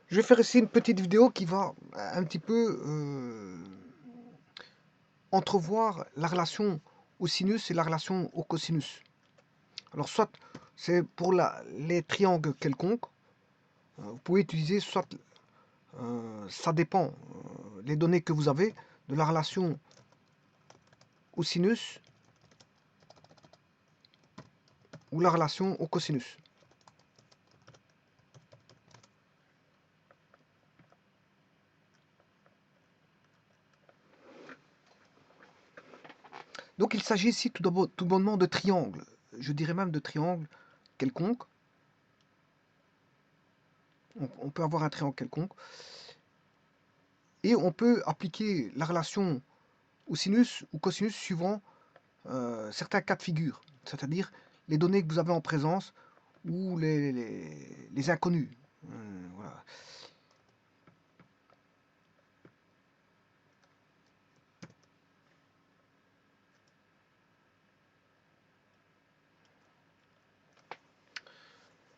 Je vais faire ici une petite vidéo qui va un petit peu entrevoir la relation au sinus et la relation au cosinus. Alors soit c'est pour les triangles quelconques, vous pouvez utiliser soit, ça dépend, les données que vous avez de la relation au sinus ou la relation au cosinus. Donc il s'agit ici tout bonnement de triangles, je dirais même de triangles quelconques. On peut avoir un triangle quelconque. Et on peut appliquer la relation au sinus ou cosinus suivant certains cas de figure, c'est-à-dire les données que vous avez en présence ou les inconnus. Voilà.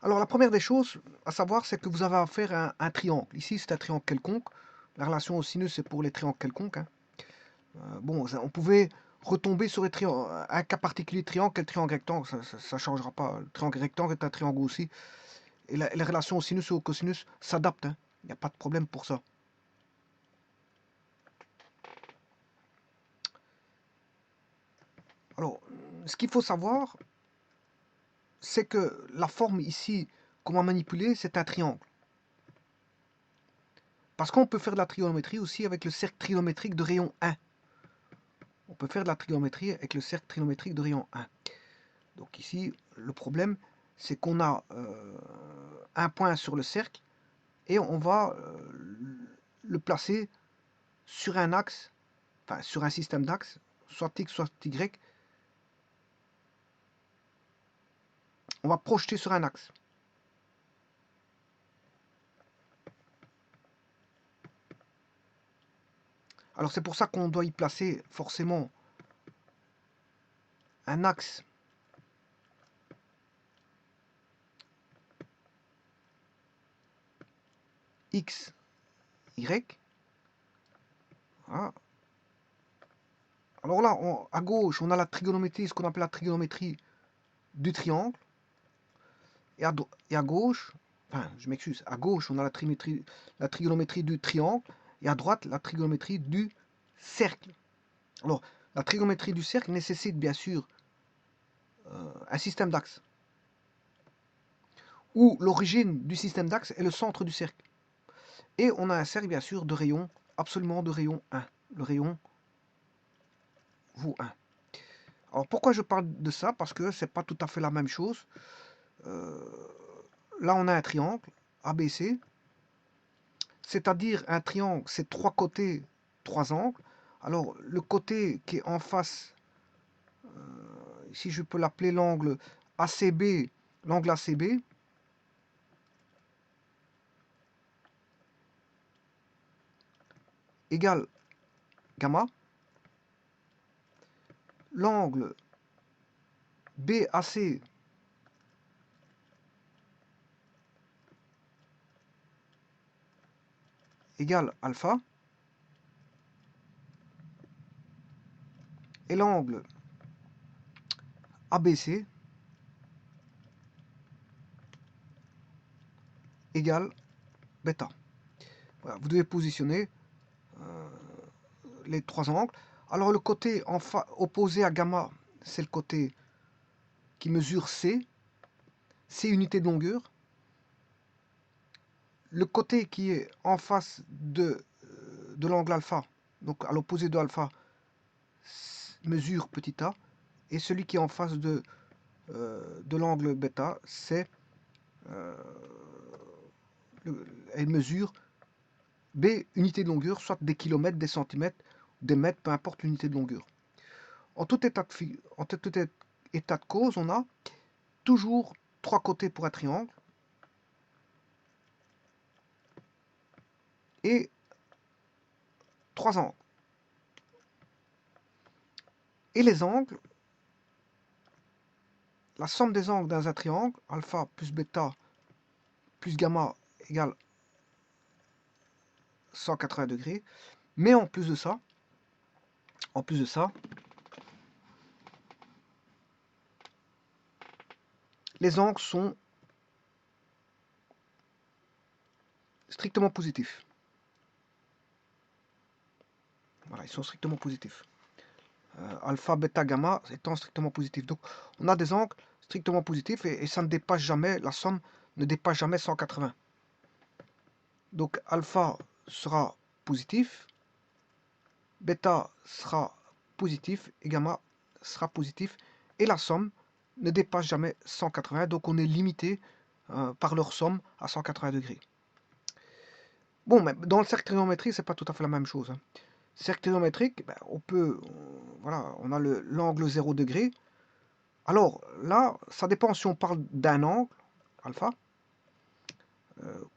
Alors la première des choses à savoir, c'est que vous avez affaire à un triangle. Ici, c'est un triangle quelconque. La relation au sinus, c'est pour les triangles quelconques. Hein. Bon, on pouvait retomber sur un cas particulier de triangle, quel triangle rectangle, ça ne changera pas. Le triangle rectangle est un triangle aussi. Et les relations au sinus et au cosinus s'adaptent. Hein. Il n'y a pas de problème pour ça. Alors, ce qu'il faut savoir, c'est que la forme ici qu'on va manipuler, c'est un triangle. Parce qu'on peut faire de la trigonométrie aussi avec le cercle trigonométrique de rayon 1. On peut faire de la trigonométrie avec le cercle trigonométrique de rayon 1. Donc ici, le problème, c'est qu'on a un point sur le cercle et on va le placer sur un axe, enfin sur un système d'axes, soit x, soit y. On va projeter sur un axe. Alors c'est pour ça qu'on doit y placer forcément un axe x, y. Voilà. Alors là, à gauche, on a la trigonométrie, ce qu'on appelle la trigonométrie du triangle. Et à gauche, enfin, je m'excuse, à gauche, on a la trigonométrie du triangle. Et à droite, la trigonométrie du cercle. Alors, la trigonométrie du cercle nécessite bien sûr un système d'axes. Où l'origine du système d'axes est le centre du cercle. Et on a un cercle, bien sûr, de rayon, absolument de rayon 1. Le rayon vaut 1. Alors pourquoi je parle de ça? Parce que c'est pas tout à fait la même chose. Là, on a un triangle ABC, c'est-à-dire un triangle, c'est trois côtés, trois angles. Alors, le côté qui est en face, ici je peux l'appeler l'angle ACB, l'angle ACB, égale gamma. L'angle BAC égale alpha. Et l'angle ABC égale bêta. Voilà, vous devez positionner les trois angles. Alors le côté opposé à gamma, c'est le côté qui mesure C unité de longueur. Le côté qui est en face de l'angle alpha, donc à l'opposé de alpha, mesure petit a, et celui qui est en face de l'angle bêta, elle mesure B, unité de longueur, soit des kilomètres, des centimètres, des mètres, peu importe l'unité de longueur. En tout état de cause, on a toujours trois côtés pour un triangle et trois angles. Et les angles, la somme des angles dans un triangle, alpha plus bêta plus gamma égale 180 degrés. Mais en plus de ça, les angles sont strictement positifs. Voilà, ils sont strictement positifs. Alpha, bêta, gamma étant strictement positifs. Donc, on a des angles strictement positifs et ça ne dépasse jamais, la somme ne dépasse jamais 180. Donc, alpha sera positif, bêta sera positif et gamma sera positif. Et la somme ne dépasse jamais 180. Donc, on est limité par leur somme à 180 degrés. Bon, mais dans le cercle trigonométrique, c'est pas tout à fait la même chose. Cercle trigonométrique, ben, voilà, on a l'angle 0 degré. Alors là, ça dépend si on parle d'un angle, alpha,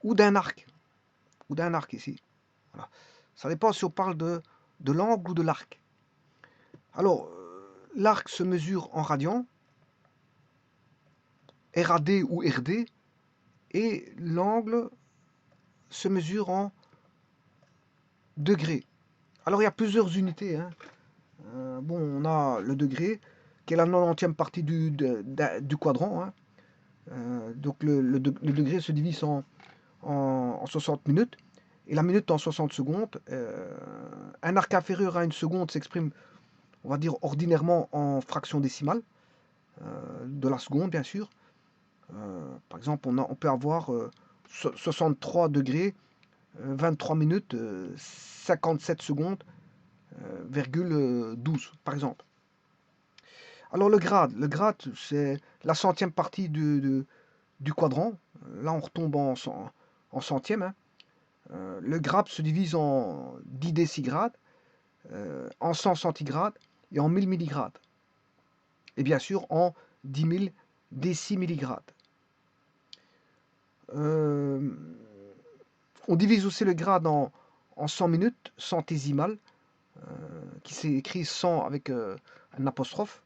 ou d'un arc ici. Voilà. Ça dépend si on parle de l'angle ou de l'arc. Alors, l'arc se mesure en radians, RAD ou RD, et l'angle se mesure en degrés. Alors, il y a plusieurs unités. Hein. Bon, on a le degré, qui est la 90e partie du quadrant. Hein. Donc, le degré se divise en 60 minutes, et la minute en 60 secondes. Un arc inférieur à une seconde s'exprime, on va dire, ordinairement en fraction décimale, de la seconde, bien sûr. Par exemple, on peut avoir 63 degrés, 23 minutes, 57 secondes, virgule 12, par exemple. Alors le grade, c'est la centième partie du quadrant. Là, on retombe en centième. Hein. Le grade se divise en 10 décigrades, en 100 centigrades et en 1000 milligrades. Et bien sûr en 10 000 décimilligrades. On divise aussi le grade en 100 minutes centésimales, qui s'écrit 100 avec un apostrophe.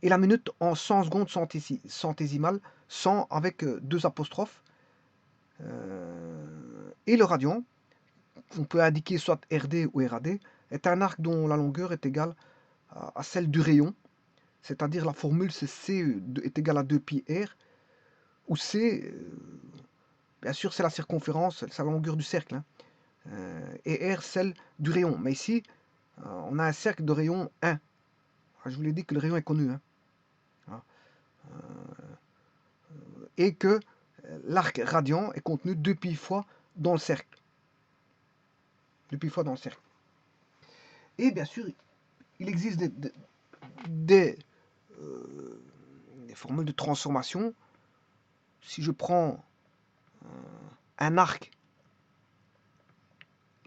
Et la minute en 100 secondes centésimales, 100 avec deux apostrophes. Et le radian, on peut indiquer soit RD ou RAD, est un arc dont la longueur est égale à celle du rayon. C'est-à-dire la formule c'est C est égale à 2pi R, où C, bien sûr, c'est la circonférence, c'est la longueur du cercle, hein, et R, celle du rayon. Mais ici, on a un cercle de rayon 1. Je vous l'ai dit que le rayon est connu. Hein. Et que l'arc radian est contenu 2pi fois dans le cercle. 2pi fois dans le cercle. Et bien sûr, il existe des formules de transformation. Si je prends un arc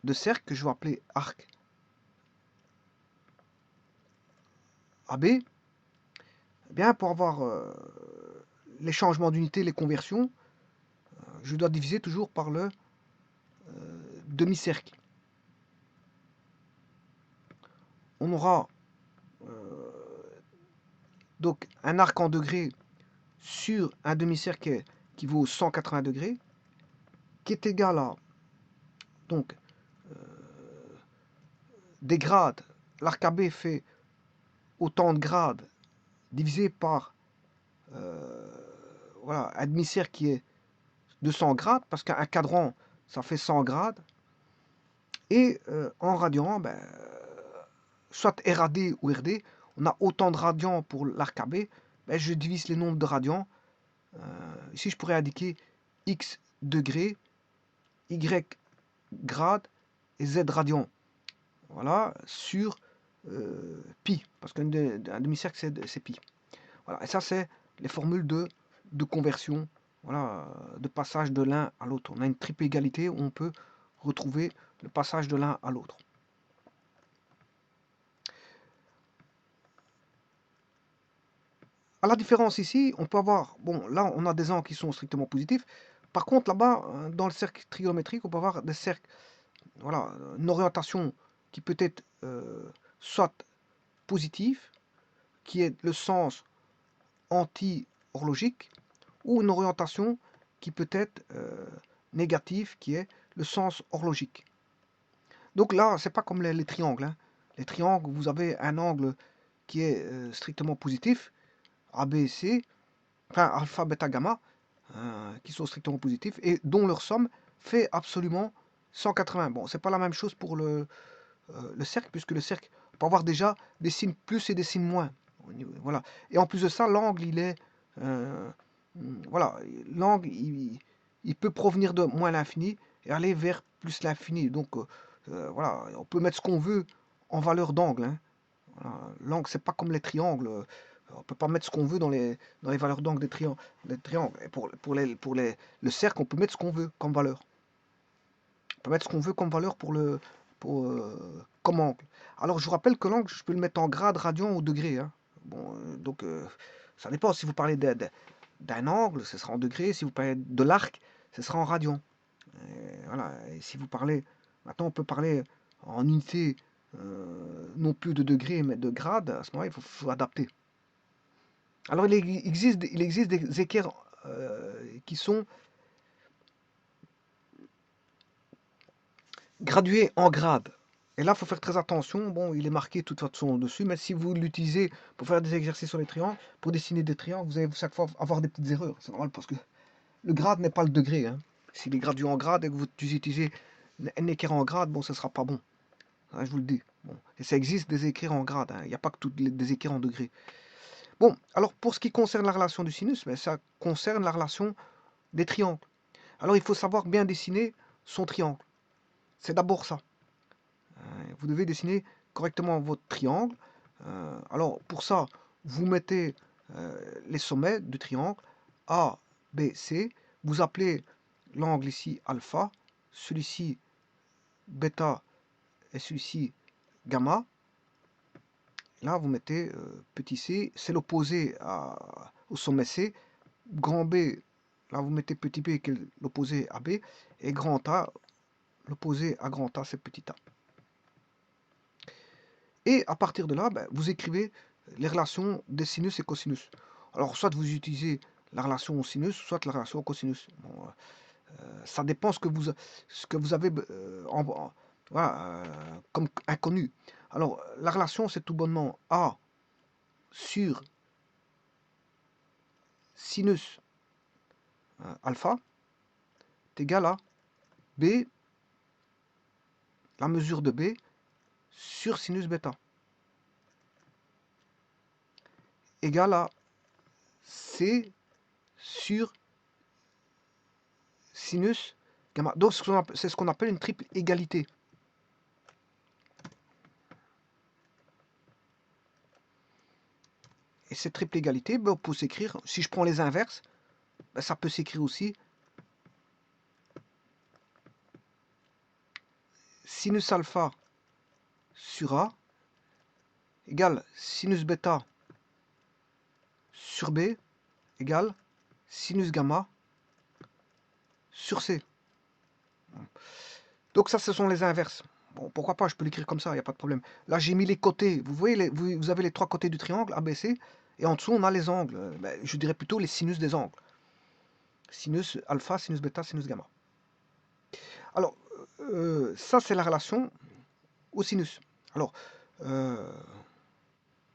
de cercle que je vais appeler arc AB, eh bien pour avoir les changements d'unité, les conversions, je dois diviser toujours par le demi-cercle. On aura donc un arc en degrés sur un demi-cercle qui vaut 180 degrés, qui est égal à donc des grades. L'arc AB fait autant de grades divisé par voilà, un demi-cercle qui est de 100 grades, parce qu'un cadran, ça fait 100 grades. Et en radian, ben, soit RAD ou RD, on a autant de radians pour l'arc AB, ben, je divise les nombres de radians. Ici, je pourrais indiquer X degrés, Y grade et Z radian. Voilà, sur pi, parce qu'un demi-cercle, c'est pi. Voilà, et ça, c'est les formules de conversion, voilà, de passage de l'un à l'autre. On a une triple égalité où on peut retrouver le passage de l'un à l'autre. À la différence ici, on peut avoir, bon, là, on a des angles qui sont strictement positifs. Par contre, là-bas, dans le cercle trigonométrique, on peut avoir des cercles, voilà, une orientation qui peut être soit positive, qui est le sens anti-horlogique, ou une orientation qui peut être négative, qui est le sens horlogique. Donc là, c'est pas comme les triangles, hein. Les triangles, vous avez un angle qui est strictement positif, A, B, C, enfin alpha, bêta, gamma, qui sont strictement positifs, et dont leur somme fait absolument 180. Bon, c'est pas la même chose pour le cercle, puisque le cercle peut avoir déjà des signes plus et des signes moins. Voilà. Et en plus de ça, l'angle, il est... voilà, l'angle, il peut provenir de moins l'infini et aller vers plus l'infini. Donc, voilà, on peut mettre ce qu'on veut en valeur d'angle, hein. Voilà. L'angle, c'est pas comme les triangles. On peut pas mettre ce qu'on veut dans les valeurs d'angle des triangles. Et le cercle, on peut mettre ce qu'on veut comme valeur. On peut mettre ce qu'on veut comme valeur comme angle. Alors, je vous rappelle que l'angle, je peux le mettre en grade, radian ou degré, hein. Bon, donc, ça dépend. Si vous parlez d'un angle, ce sera en degré. Si vous parlez de l'arc, ce sera en radian. Et voilà. Et si vous parlez... Maintenant, on peut parler en unité, non plus de degré, mais de grade. À ce moment-là, il faut adapter. Alors, il existe des équerres qui sont gradués en grade. Et là, il faut faire très attention. Bon, il est marqué de toute façon dessus, mais si vous l'utilisez pour faire des exercices sur les triangles, pour dessiner des triangles, vous allez chaque fois avoir des petites erreurs. C'est normal parce que le grade n'est pas le degré, hein. S'il est gradué en grade et que vous utilisez un équerre en grade, bon, ce ne sera pas bon. Hein, je vous le dis. Bon. Et ça existe des équerres en grade, hein. Il n'y a pas que des équerres en degré. Bon, alors pour ce qui concerne la relation du sinus, mais ça concerne la relation des triangles. Alors il faut savoir bien dessiner son triangle. C'est d'abord ça. Vous devez dessiner correctement votre triangle. Alors pour ça, vous mettez les sommets du triangle A, B, C. Vous appelez l'angle ici alpha, celui-ci bêta et celui-ci gamma. Là, vous mettez petit c, c'est l'opposé au sommet C. Grand B, là vous mettez petit b qui est l'opposé à B. Et grand A, l'opposé à grand A, c'est petit a. Et à partir de là, ben, vous écrivez les relations des sinus et cosinus. Alors, soit vous utilisez la relation au sinus, soit la relation au cosinus. Bon, ça dépend ce que vous avez voilà, comme inconnu. Alors, la relation, c'est tout bonnement A sur sinus alpha est égal à B, la mesure de B, sur sinus bêta, égale à C sur sinus gamma. Donc, c'est ce qu'on appelle une triple égalité. Et cette triple égalité, ben, on peut s'écrire, si je prends les inverses, ben, ça peut s'écrire aussi sinus alpha sur A égale sinus bêta sur B égale sinus gamma sur C. Donc ça, ce sont les inverses. Bon, pourquoi pas, je peux l'écrire comme ça, il n'y a pas de problème. Là, j'ai mis les côtés. Vous voyez, vous avez les trois côtés du triangle, ABC, et en dessous, on a les angles. Ben, je dirais plutôt les sinus des angles. Sinus alpha, sinus bêta, sinus gamma. Alors, ça, c'est la relation au sinus. Alors,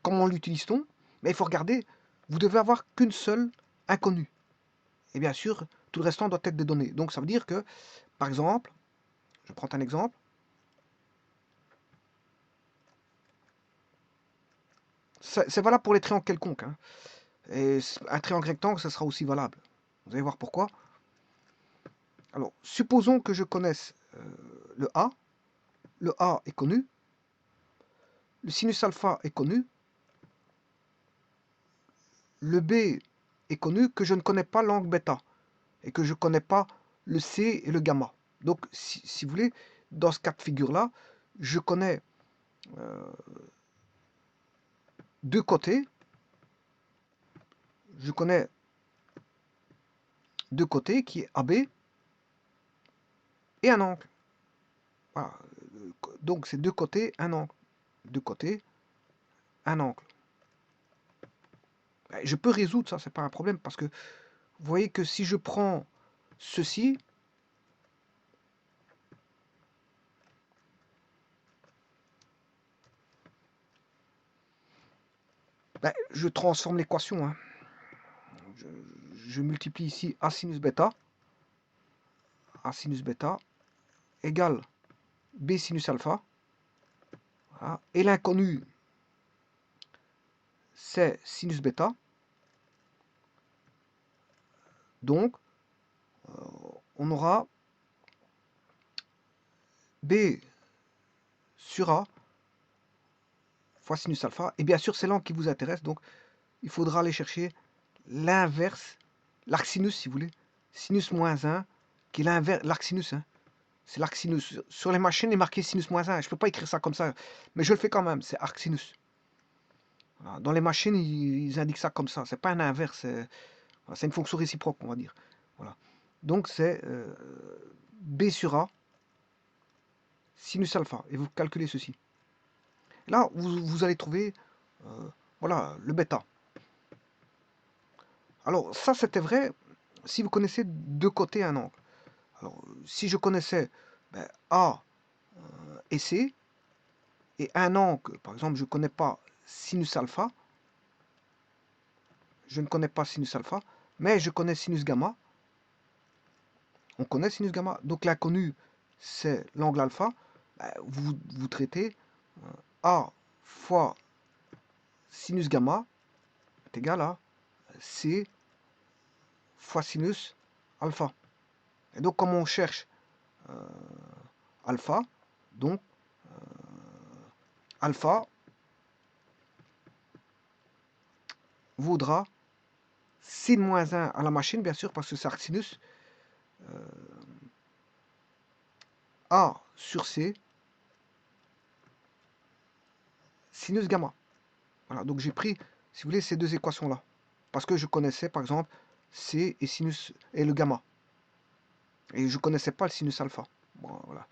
comment l'utilise-t-on? Mais il faut regarder, vous devez avoir qu'une seule inconnue. Et bien sûr, tout le restant doit être des données. Donc ça veut dire que, par exemple, je prends un exemple. C'est valable pour les triangles quelconques, hein. Et un triangle rectangle, ce sera aussi valable. Vous allez voir pourquoi. Alors, supposons que je connaisse le A. Le A est connu. Le sinus alpha est connu. Le B est connu, que je ne connais pas l'angle bêta. Et que je ne connais pas le C et le gamma. Donc, si vous voulez, dans ce cas de figure-là, je connais deux côtés. Je connais deux côtés qui est AB et un angle. Voilà. Donc, c'est deux côtés, un angle. Deux côtés, un angle. Je peux résoudre ça, c'est pas un problème, parce que vous voyez que si je prends ceci, Ben, je transforme l'équation. Hein. Je, je multiplie ici A sinus bêta égale B sinus alpha. Voilà. Et l'inconnu, c'est sinus bêta. Donc, on aura B sur A fois sinus alpha. Et bien sûr, c'est l'angle qui vous intéresse. Donc, il faudra aller chercher l'inverse, l'arc sinus, si vous voulez. Sinus moins 1, qui est l'inverse, l'arc sinus. Hein. C'est l'arc sinus. Sur les machines, il est marqué sinus moins 1. Je ne peux pas écrire ça comme ça, mais je le fais quand même. C'est arc sinus. Voilà. Dans les machines, ils indiquent ça comme ça. C'est pas un inverse. C'est une fonction réciproque, on va dire. Voilà. Donc, c'est B sur A, sinus alpha. Et vous calculez ceci. Là, vous allez trouver voilà, le bêta. Alors, ça, c'était vrai si vous connaissez deux côtés un angle. Alors, si je connaissais ben, A et C, et un angle, par exemple, je ne connais pas sinus alpha, mais je connais sinus gamma. On connaît sinus gamma. Donc, l'inconnu, c'est l'angle alpha. Ben, vous traitez A fois sinus gamma est égal à C fois sinus alpha. Et donc, comme on cherche alpha, donc alpha vaudra sin moins 1 à la machine, bien sûr, parce que c'est arc sinus, A sur C, sinus gamma. Voilà, donc j'ai pris, si vous voulez, ces deux équations-là. Parce que je connaissais, par exemple, C et sinus et le gamma. Et je ne connaissais pas le sinus alpha. Bon, voilà.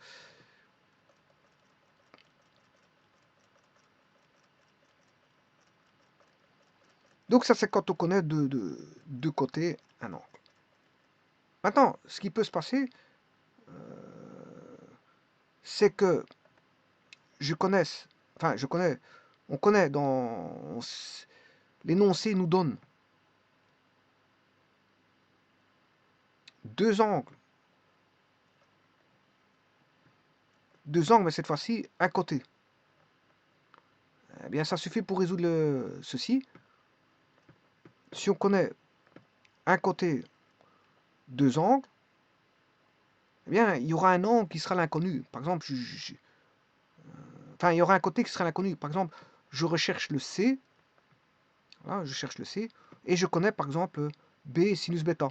Donc ça, c'est quand on connaît deux côtés un angle. Maintenant, ce qui peut se passer, c'est que on connaît dans l'énoncé nous donne deux angles, mais cette fois-ci un côté. Eh bien, ça suffit pour résoudre ceci. Si on connaît un côté, deux angles, eh bien, il y aura un angle qui sera l'inconnu. Par exemple, il y aura un côté qui sera l'inconnu. Par exemple, je recherche le C, voilà, je cherche le C, et je connais par exemple B sinus bêta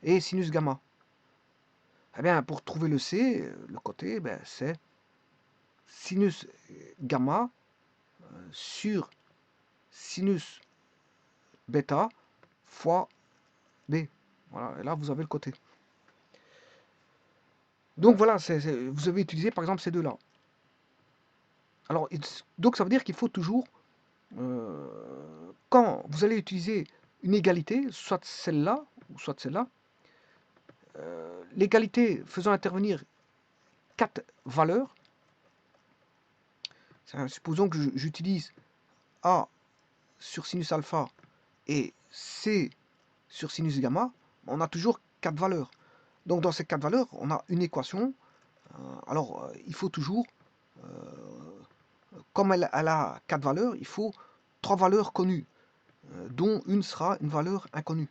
et sinus gamma. Eh bien, pour trouver le C, le côté, ben, c'est sinus gamma sur sinus bêta fois B. Voilà, et là, vous avez le côté. Donc voilà, vous avez utilisé par exemple ces deux-là. Alors, donc ça veut dire qu'il faut toujours, quand vous allez utiliser une égalité, soit celle-là ou soit celle-là, l'égalité faisant intervenir 4 valeurs, supposons que j'utilise A sur sinus alpha et C sur sinus gamma, on a toujours 4 valeurs. Donc dans ces 4 valeurs, on a une équation. Alors il faut toujours, comme elle a 4 valeurs, il faut 3 valeurs connues, dont une sera une valeur inconnue.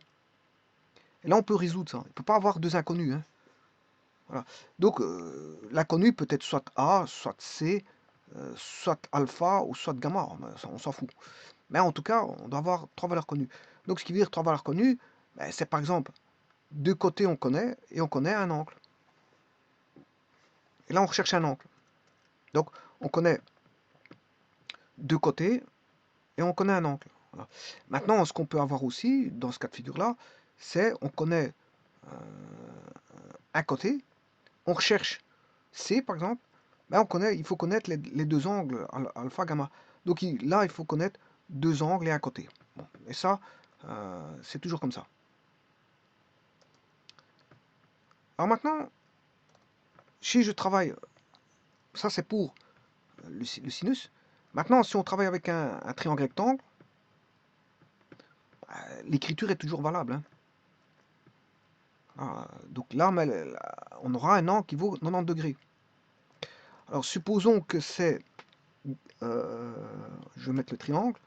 Et là on peut résoudre ça. Il ne peut pas avoir deux inconnus. Hein. Voilà. Donc l'inconnu peut être soit A, soit C, soit alpha ou soit gamma. On s'en fout. Mais en tout cas, on doit avoir 3 valeurs connues. Donc ce qui veut dire 3 valeurs connues, ben, c'est par exemple, deux côtés on connaît, et on connaît un angle. Et là on recherche un angle. Donc on connaît deux côtés, et on connaît un angle. Voilà. Maintenant, ce qu'on peut avoir aussi, dans ce cas de figure-là, c'est on connaît un côté, on recherche C par exemple, ben il faut connaître les deux angles alpha, gamma. Donc là, il faut connaître deux angles et un côté. Bon, et ça, c'est toujours comme ça. Alors maintenant, si je travaille, ça c'est pour le sinus. Maintenant, si on travaille avec un triangle rectangle, l'écriture est toujours valable. Hein. Donc là, on aura un angle qui vaut 90 degrés. Alors supposons que c'est, je vais mettre le triangle,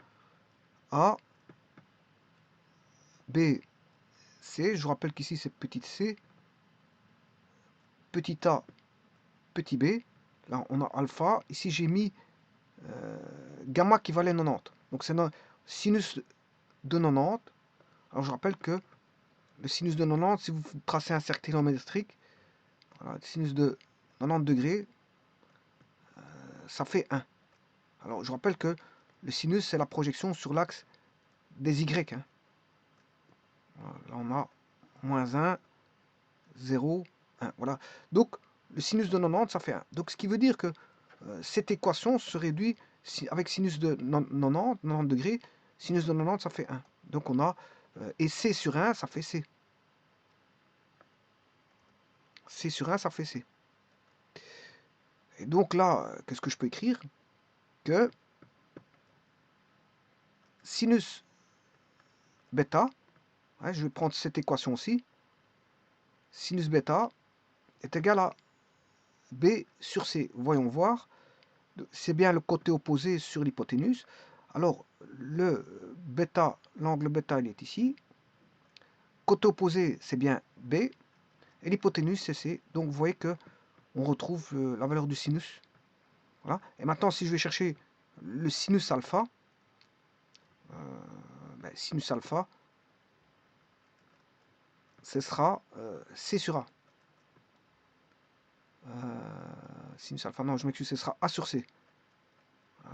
A, B, C. Je vous rappelle qu'ici c'est petit c, petit a, petit b. Là on a alpha. Ici j'ai mis gamma qui valait 90. Donc c'est sinus de 90. Alors je rappelle que le sinus de 90, si vous tracez un cercle trigonométrique, voilà, sinus de 90 degrés, ça fait 1. Alors je rappelle que le sinus c'est la projection sur l'axe des y. Hein. Voilà, là on a moins 1, 0, 1. Voilà. Donc le sinus de 90 ça fait 1. Donc ce qui veut dire que cette équation se réduit avec sinus de 90 degrés, sinus de 90 ça fait 1. Donc on a, et C sur 1 ça fait C. C sur 1 ça fait C. Et donc là, qu'est-ce que je peux écrire? Que sinus bêta, hein, je vais prendre cette équation-ci, sinus bêta est égal à B sur C. Voyons voir, c'est bien le côté opposé sur l'hypoténuse. Alors, le bêta, l'angle bêta, il est ici. Côté opposé, c'est bien B. Et l'hypoténuse, c'est C. Donc, vous voyez que on retrouve la valeur du sinus. Voilà. Et maintenant, si je vais chercher le sinus alpha, sinus alpha, ce sera C sur A. Sinus alpha, non, je m'excuse, ce sera A sur C.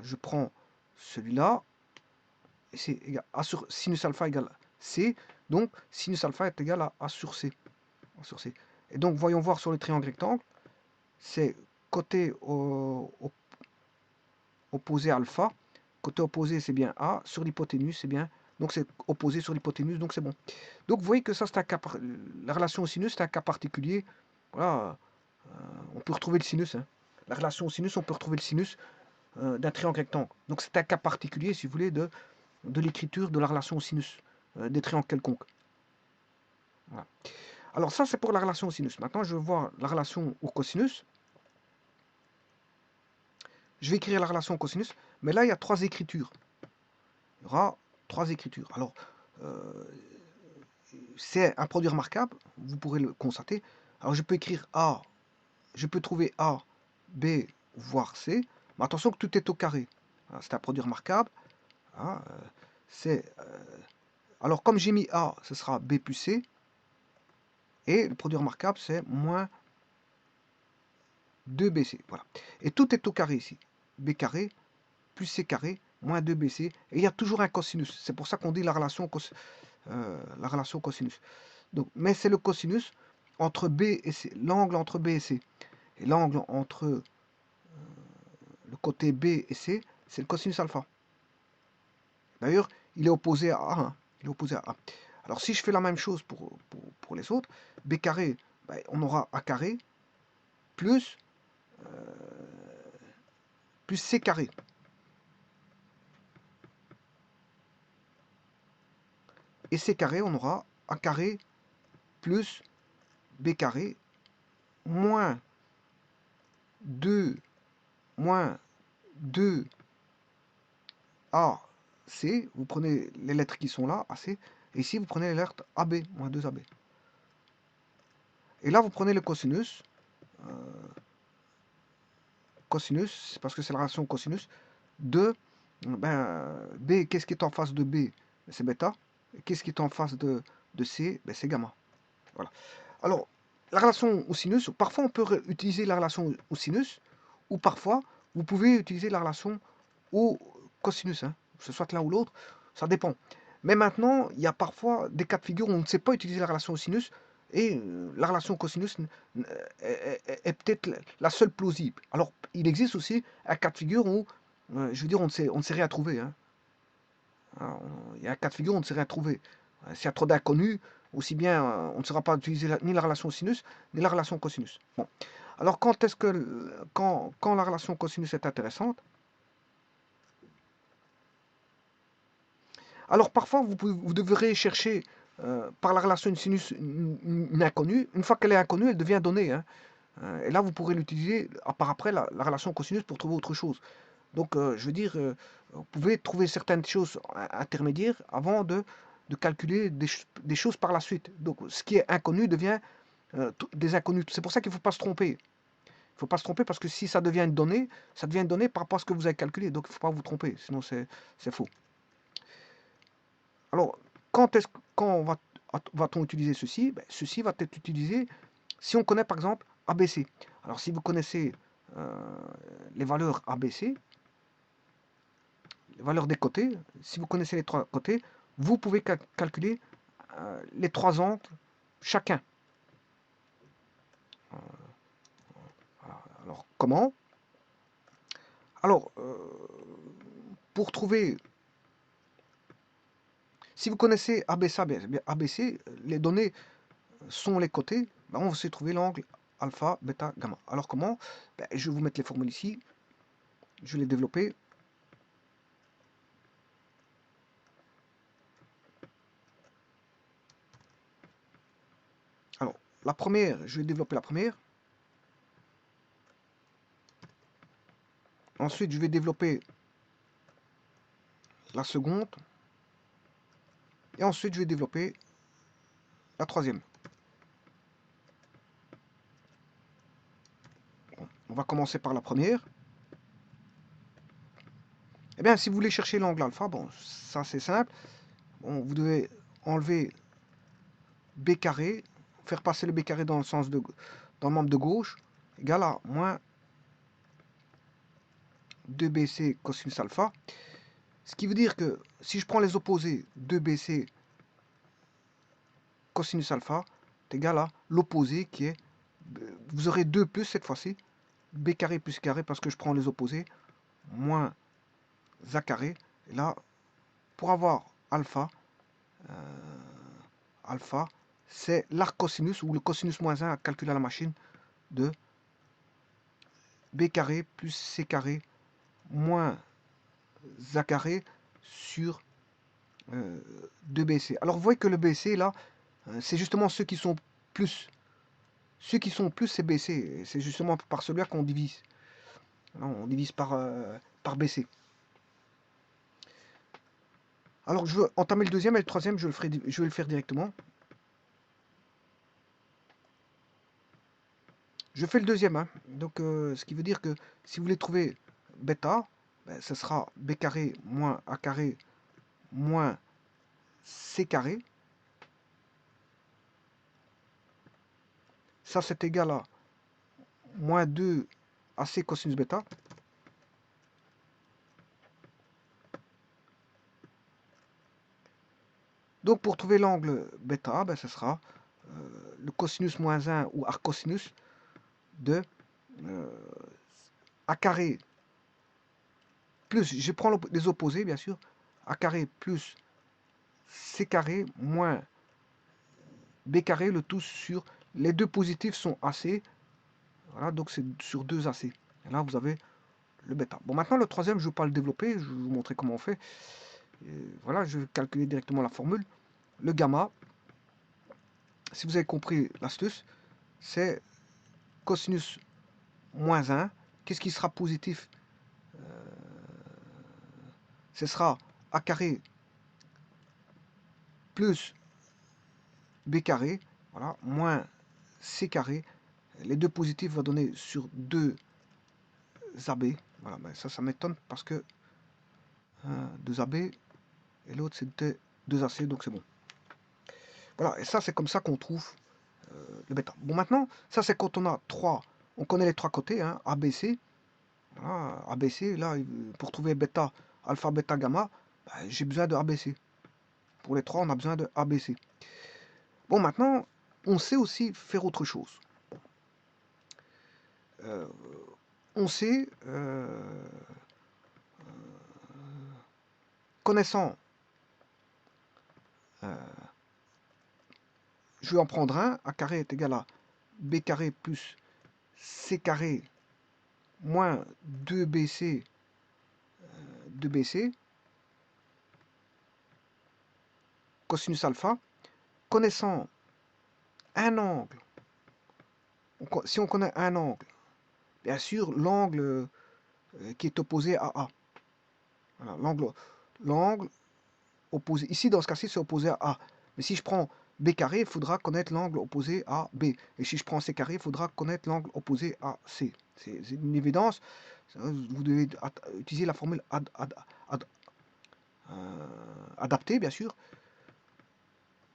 Je prends celui-là, et c'est égal A sur sinus alpha égale C, donc sinus alpha est égal à A sur C. A sur C. Et donc, voyons voir sur le triangle rectangle, c'est côté opposé alpha, côté opposé c'est bien A, sur l'hypoténuse c'est bien, donc c'est opposé sur l'hypoténuse, donc c'est bon. Donc vous voyez que ça c'est un cas, la relation au sinus c'est un cas particulier, voilà, on peut retrouver le sinus, hein. La relation au sinus, on peut retrouver le sinus d'un triangle rectangle. Donc c'est un cas particulier, si vous voulez, de l'écriture de la relation au sinus des triangles quelconques. Voilà. Alors ça c'est pour la relation au sinus. Maintenant je vais voir la relation au cosinus. Je vais écrire la relation au cosinus, mais là il y a 3 écritures. Il y aura 3 écritures. Alors c'est un produit remarquable, vous pourrez le constater. Alors je peux écrire A, je peux trouver A, B, voire C, mais attention que tout est au carré. C'est un produit remarquable. Hein, alors comme j'ai mis A, ce sera B plus C, et le produit remarquable c'est moins 2BC. Voilà. Et tout est au carré ici. B carré plus C carré moins 2BC. Et il y a toujours un cosinus. C'est pour ça qu'on dit la relation cosinus. Donc, mais c'est le cosinus entre B et C, l'angle entre B et C. Et l'angle entre le côté B et C, c'est le cosinus alpha. D'ailleurs, il est opposé à A. Hein. Il est opposé à A. Alors si je fais la même chose pour les autres, B carré, ben, on aura A carré plus C carré. Et C carré, on aura A carré plus B carré moins 2 AC. Vous prenez les lettres qui sont là, AC. Et ici, vous prenez les lettres AB, moins 2AB. Et là, vous prenez le cosinus. Cosinus, c'est parce que c'est la relation cosinus de B. Qu'est-ce qui est en face de B? C'est bêta. Qu'est-ce qui est en face de C? Ben, c'est gamma. Voilà. Alors, la relation au sinus, parfois on peut utiliser la relation au sinus, ou parfois vous pouvez utiliser la relation au cosinus, hein, que ce soit l'un ou l'autre, ça dépend. Mais maintenant, il y a parfois des cas de figure où on ne sait pas utiliser la relation au sinus, et la relation cosinus est peut-être la seule plausible. Alors, il existe aussi un cas de figure où, je veux dire, on ne sait rien trouver. Hein. Alors, il y a un cas de figure où on ne sait rien trouver. S'il y a trop d'inconnus, aussi bien on ne saura pas utiliser ni la relation sinus, ni la relation cosinus. Bon. Alors, quand est-ce que quand la relation cosinus est intéressante? Alors parfois, vous devrez chercher par la relation de sinus une inconnue. Une fois qu'elle est inconnue, elle devient donnée, hein. Et là, vous pourrez l'utiliser par après la relation cosinus pour trouver autre chose. Donc, je veux dire, vous pouvez trouver certaines choses intermédiaires avant de calculer des choses par la suite. Donc, ce qui est inconnu devient des inconnus. C'est pour ça qu'il ne faut pas se tromper. Il ne faut pas se tromper parce que si ça devient une donnée, ça devient une donnée par rapport à ce que vous avez calculé. Donc, il ne faut pas vous tromper, sinon c'est faux. Alors, quand va-t-on utiliser ceci? Ben, ceci va être utilisé si on connaît par exemple ABC. Alors, si vous connaissez les valeurs ABC, les valeurs des côtés, si vous connaissez les trois côtés, vous pouvez calculer les trois angles chacun. Alors, comment? Alors, pour trouver, si vous connaissez ABC, les données sont les côtés, ben on sait trouver l'angle alpha, bêta, gamma. Alors comment? Ben, je vais vous mettre les formules ici, je vais les développer. Alors, la première, je vais développer la première. Ensuite, je vais développer la seconde. Et ensuite, je vais développer la troisième. Bon, on va commencer par la première. Eh bien, si vous voulez chercher l'angle alpha, bon, ça c'est simple. Bon, vous devez enlever b carré, faire passer le b carré dans le membre de gauche, égal à moins 2bc cosinus alpha. Ce qui veut dire que si je prends les opposés, 2bc cosinus alpha est égal à l'opposé qui est, vous aurez 2 plus cette fois-ci, b carré plus c carré parce que je prends les opposés, moins a carré. Et là, pour avoir alpha, alpha, c'est l'arc cosinus ou le cosinus moins 1 à calculer à la machine de b carré plus c carré moins a carré sur 2bc. Alors vous voyez que le bc là, c'est justement ceux qui sont plus. Ceux qui sont plus, c'est bc. C'est justement par celui-là qu'on divise. Non, on divise par bc. Alors je veux entamer le deuxième et le troisième, je vais le faire directement. Je fais le deuxième, hein. Donc ce qui veut dire que si vous voulez trouver bêta, ben, ce sera b carré moins a carré moins c carré. Ça c'est égal à moins 2 ac cosinus bêta. Donc pour trouver l'angle bêta, ben, ce sera le cosinus moins 1 ou arc cosinus de a carré plus, je prends les opposés bien sûr, a carré plus c carré moins b carré, le tout sur les deux positifs sont AC. Voilà, donc c'est sur 2 AC. Et là, vous avez le bêta. Bon, maintenant, le troisième, je ne vais pas le développer, je vais vous montrer comment on fait. Et voilà, je vais calculer directement la formule. Le gamma, si vous avez compris l'astuce, c'est cosinus moins 1. Qu'est-ce qui sera positif? Ce sera a carré plus b carré, voilà, moins c carré. Les deux positifs vont donner sur 2 AB. Voilà, ben ça m'étonne parce que 2 AB et l'autre c'était 2 AC, donc c'est bon. Voilà, et ça c'est comme ça qu'on trouve le bêta. Bon, maintenant, ça c'est quand on a 3, on connaît les trois côtés, hein, ABC. Voilà, ABC, là, pour trouver bêta, alpha, bêta, gamma, ben, j'ai besoin de ABC. Pour les trois, on a besoin de ABC. Bon, maintenant, on sait aussi faire autre chose. On sait, connaissant, je vais en prendre un, a carré est égal à b carré plus c carré moins 2bc, 2bc. cosinus alpha, connaissant un angle, si on connaît un angle, bien sûr, l'angle qui est opposé à A. Voilà, l'angle opposé, ici dans ce cas-ci, c'est opposé à A. Mais si je prends B carré, il faudra connaître l'angle opposé à B. Et si je prends C carré, il faudra connaître l'angle opposé à C. C'est une évidence. Vous devez utiliser la formule adaptée, bien sûr.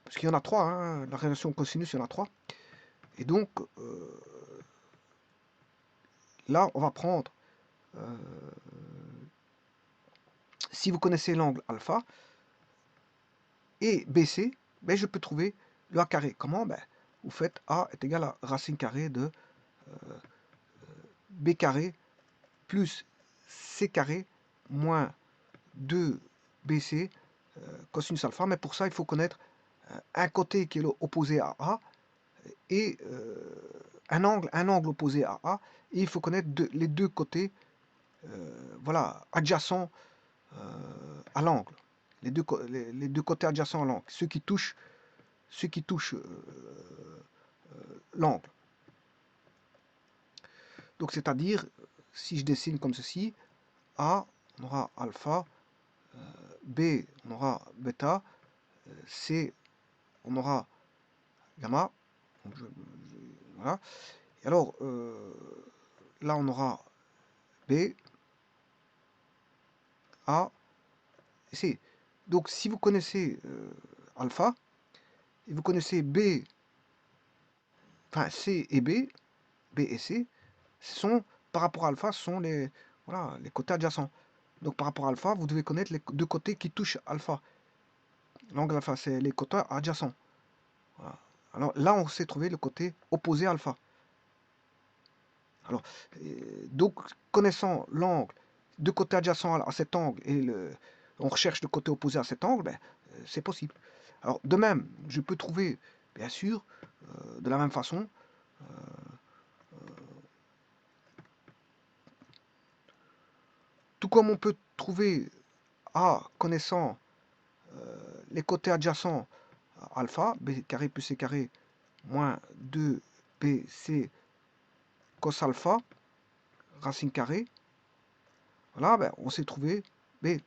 Parce qu'il y en a trois, hein, la relation cosinus, il y en a trois. Et donc, là, on va prendre, si vous connaissez l'angle alpha et BC, ben, je peux trouver le A carré. Comment? Ben, vous faites A est égal à racine carrée de B carré plus C carré moins 2BC cosinus alpha. Mais pour ça, il faut connaître un côté qui est opposé à A et un angle opposé à A. Et il faut connaître les deux côtés voilà, adjacents à l'angle. Les deux côtés adjacents à l'angle. Ceux qui touchent l'angle. Donc c'est-à-dire, si je dessine comme ceci, A, on aura alpha, B, on aura bêta, C, on aura gamma. Donc voilà. Et alors, là, on aura B, A et C. Donc, si vous connaissez alpha, et vous connaissez B, enfin C et B et C, sont, par rapport à alpha, sont les, voilà, les côtés adjacents. Donc, par rapport à alpha, vous devez connaître les deux côtés qui touchent alpha. L'angle alpha, c'est les côtés adjacents. Voilà. Alors là, on sait trouver le côté opposé à alpha. Alors, donc, connaissant l'angle, deux côtés adjacents à cet angle, et on recherche le côté opposé à cet angle, ben, c'est possible. Alors, de même, je peux trouver, bien sûr, de la même façon, tout comme on peut trouver A connaissant les côtés adjacents à alpha, B carré plus C carré, moins 2BC cos alpha, racine carrée. Voilà, ben, on sait trouver B.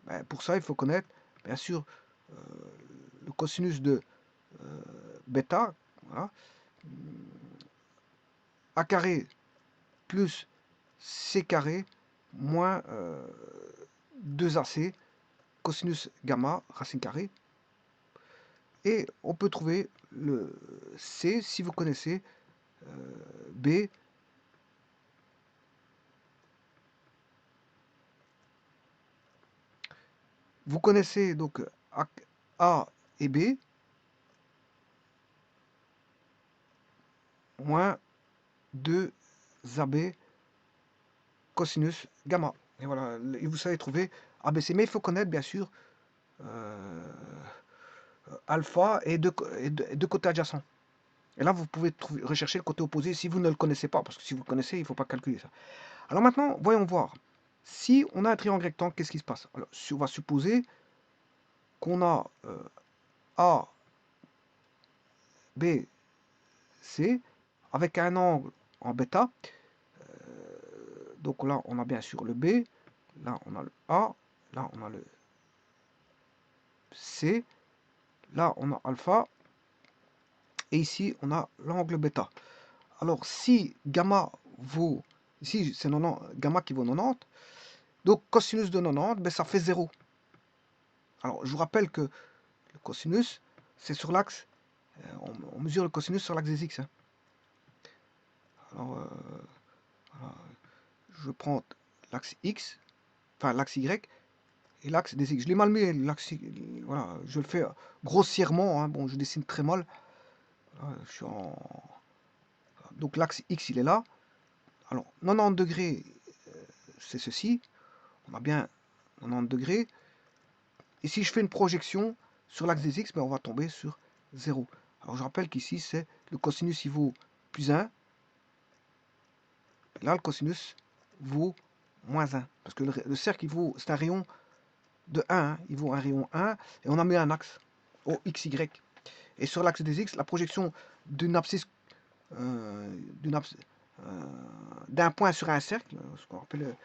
Ben, pour ça, il faut connaître, bien sûr, le cosinus de bêta. Voilà. A carré plus C carré moins 2AC cosinus gamma racine carrée. Et on peut trouver le C si vous connaissez B. Vous connaissez donc A et B moins 2AB cosinus gamma. Et voilà, et vous savez trouver ABC. Mais il faut connaître bien sûr alpha et deux côtés adjacents. Et là, vous pouvez rechercher le côté opposé si vous ne le connaissez pas, parce que si vous le connaissez, il ne faut pas calculer ça. Alors maintenant, voyons voir. Si on a un triangle rectangle, qu'est-ce qui se passe? Alors, on va supposer qu'on a A, B, C, avec un angle en bêta. Donc là, on a bien sûr le B, là, on a le A, là, on a le C, là, on a alpha, et ici, on a l'angle bêta. Alors, si gamma vaut, ici, c'est gamma qui vaut 90, donc cosinus de 90, ben, ça fait 0. Alors, je vous rappelle que le cosinus, c'est sur l'axe, on mesure le cosinus sur l'axe des x. Hein. Alors, voilà, je prends l'axe x, enfin l'axe y, et l'axe des x. Je l'ai mal mis, l'axe, voilà, je le fais grossièrement, hein, bon, je dessine très mal. Voilà, je suis en... Donc l'axe x, il est là. Alors, 90 degrés, c'est ceci. On a bien 90 degrés. Et si je fais une projection sur l'axe des x, ben, on va tomber sur 0. Alors je rappelle qu'ici, c'est le cosinus, il vaut plus 1. Et là, le cosinus vaut moins 1. Parce que le cercle, c'est un rayon de 1. Hein. Il vaut un rayon 1. Et on a mis un axe. au XY. Et sur l'axe des X, la projection d'une abscisse euh, d'une abs- euh, d'un point sur un cercle, ce qu'on appelle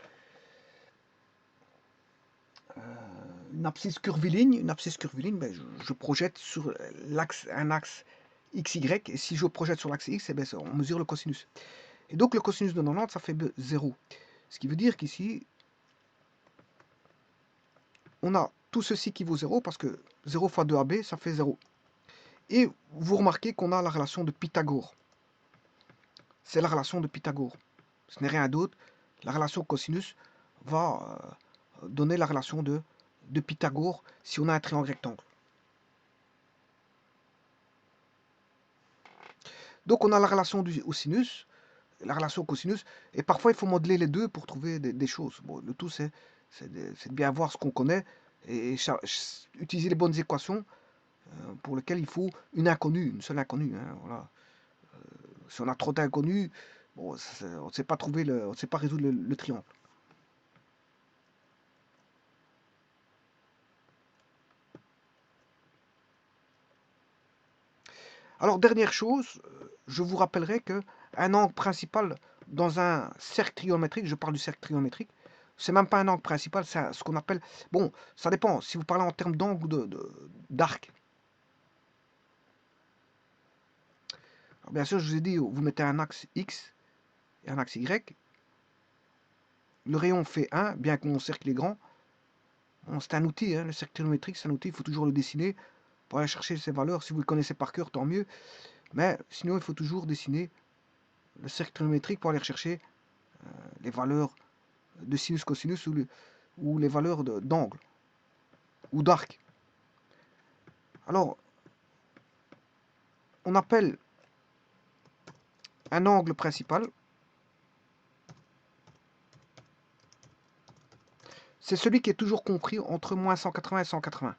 une abscisse curviligne, ben, je projette sur un axe XY, et si je projette sur l'axe X, eh ben, on mesure le cosinus. Et donc le cosinus de 90, ça fait 0. Ce qui veut dire qu'ici, on a tout ceci qui vaut 0, parce que 0 fois 2AB, ça fait 0. Et vous remarquez qu'on a la relation de Pythagore. C'est la relation de Pythagore. Ce n'est rien d'autre. La relation cosinus va donner la relation de Pythagore si on a un triangle rectangle. Donc on a la relation au sinus, la relation cosinus, et parfois il faut modeler les deux pour trouver des choses. Bon, le tout c'est de bien voir ce qu'on connaît et utiliser les bonnes équations pour lesquelles il faut une seule inconnue. Hein, voilà. Si on a trop d'inconnus, bon, on ne sait pas on ne sait pas résoudre le triangle. Alors, dernière chose, je vous rappellerai qu'un angle principal dans un cercle trigonométrique, je parle du cercle trigonométrique, c'est même pas un angle principal, c'est ce qu'on appelle... Bon, ça dépend, si vous parlez en termes d'angle ou d'arc. Bien sûr, je vous ai dit, vous mettez un axe X et un axe Y. Le rayon fait 1, bien que mon cercle est grand. Bon, c'est un outil, hein, le cercle trigonométrique, c'est un outil, il faut toujours le dessiner pour aller chercher ses valeurs. Si vous le connaissez par cœur, tant mieux. Mais sinon, il faut toujours dessiner le cercle trigonométrique pour aller chercher les valeurs de sinus, cosinus ou les valeurs d'angle ou d'arc. Alors, on appelle un angle principal, c'est celui qui est toujours compris entre moins 180 et 180.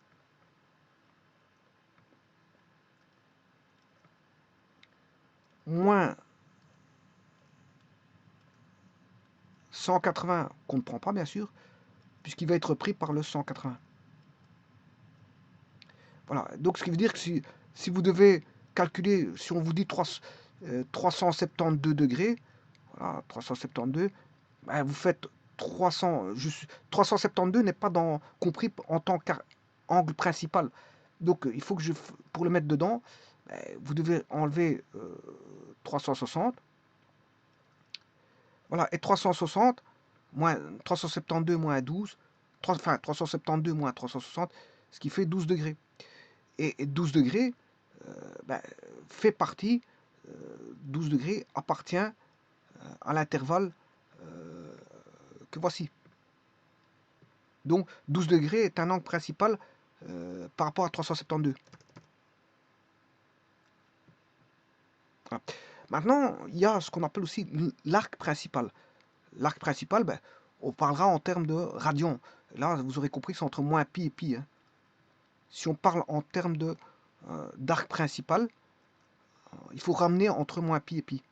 Moins 180 qu'on ne prend pas bien sûr, puisqu'il va être pris par le 180. Voilà, donc ce qui veut dire que si vous devez calculer, si on vous dit 372 degrés, voilà, 372, ben vous faites 372 n'est pas compris en tant qu'angle principal. Donc il faut que pour le mettre dedans, ben, vous devez enlever 360. Voilà, et 360 moins 372 moins 12, enfin 372 moins 360, ce qui fait 12 degrés. Et 12 degrés ben, fait partie, 12 degrés appartient à l'intervalle que voici. Donc 12 degrés est un angle principal par rapport à 372. Voilà. Maintenant, il y a ce qu'on appelle aussi l'arc principal. L'arc principal, ben, on parlera en termes de radian. Là, vous aurez compris, c'est entre moins pi et pi. Hein. Si on parle en termes d'arc principal, il faut ramener entre moins pi et pi.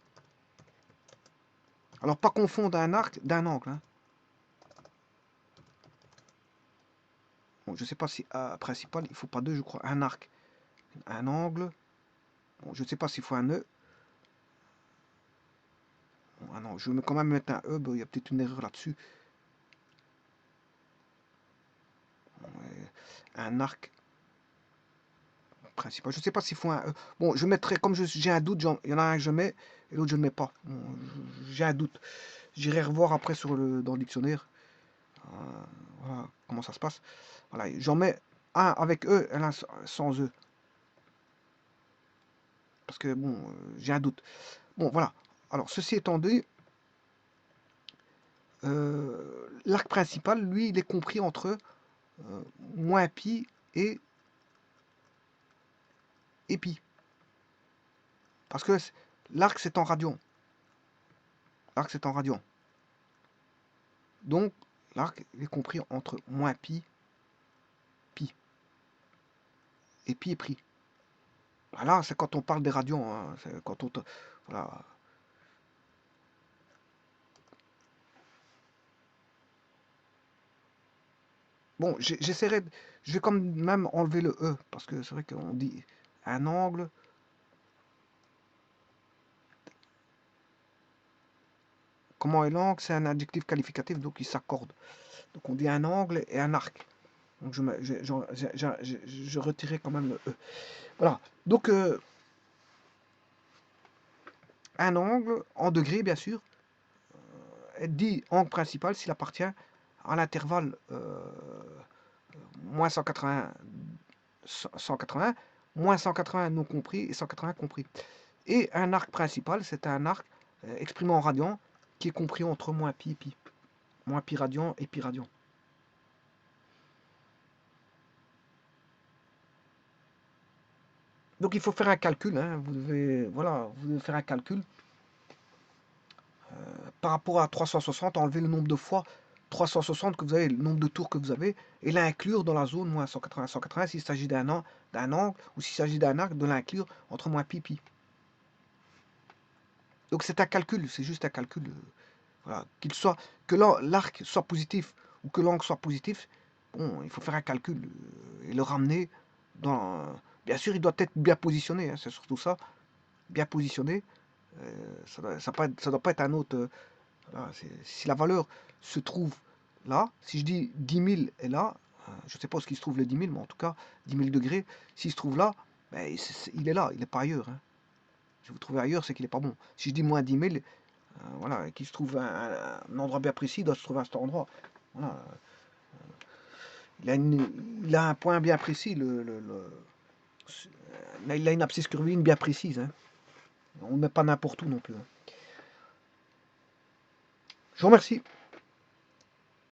Alors, pas confondre un arc d'un angle. Hein. Bon, je ne sais pas si principal, il ne faut pas deux, je crois. Un arc, un angle. Bon, je ne sais pas s'il faut un E. Bon, ah non, je vais quand même mettre un E, il y a peut-être une erreur là-dessus. Un arc principal. Je ne sais pas s'il faut un E. Bon, je mettrai, comme j'ai un doute, il y en a un que je mets et l'autre je ne mets pas. Bon, j'ai un doute. J'irai revoir après dans le dictionnaire. Voilà comment ça se passe. Voilà, j'en mets un avec E et un sans E. Parce que bon, j'ai un doute. Bon, voilà. Alors, ceci étant dit, l'arc principal, lui, il est compris entre moins pi et pi. Parce que l'arc, c'est en radian. L'arc, c'est en radian. Donc, l'arc est compris entre moins pi, et pi est pris. Voilà, c'est quand on parle des radians. Hein, c'est quand on... Voilà. Bon, j'essaierai, je vais quand même enlever le E, parce que c'est vrai qu'on dit un angle. Comment est l'angle? C'est un adjectif qualificatif, donc il s'accorde. Donc on dit un angle et un arc. Donc je retirais quand même le E. Voilà. Donc un angle en degrés, bien sûr, dit angle principal s'il appartient à l'intervalle moins 180, 180, moins 180 non compris et 180 compris. Et un arc principal, c'est un arc exprimé en radian qui est compris entre moins pi et pi. Moins pi radian et pi radian. Donc il faut faire un calcul, hein. Vous devez faire un calcul par rapport à 360, enlever le nombre de fois 360 que vous avez, le nombre de tours que vous avez, et l'inclure dans la zone moins 180, 180 s'il s'agit d'un angle, ou s'il s'agit d'un arc, de l'inclure entre moins pi, pi. Donc c'est un calcul, c'est juste un calcul. Voilà, que l'arc soit positif ou que l'angle soit positif, bon, il faut faire un calcul et le ramener dans. Bien sûr, il doit être bien positionné, hein, c'est surtout ça, bien positionné. Ça doit pas être un autre. Voilà, si la valeur se trouve là, si je dis 10 000 est là, je ne sais pas ce qui se trouve les 10 000, mais en tout cas 10 000 degrés, s'il se trouve là, ben, il est là, il n'est pas ailleurs, hein. Si vous trouvez ailleurs, c'est qu'il n'est pas bon. Si je dis moins 10 000, voilà, qu'il se trouve un endroit bien précis, il doit se trouver à cet endroit. Voilà. Il a un point bien précis, il a une abscisse curviligne bien précise, hein. On ne met pas n'importe où non plus, hein. Je vous remercie.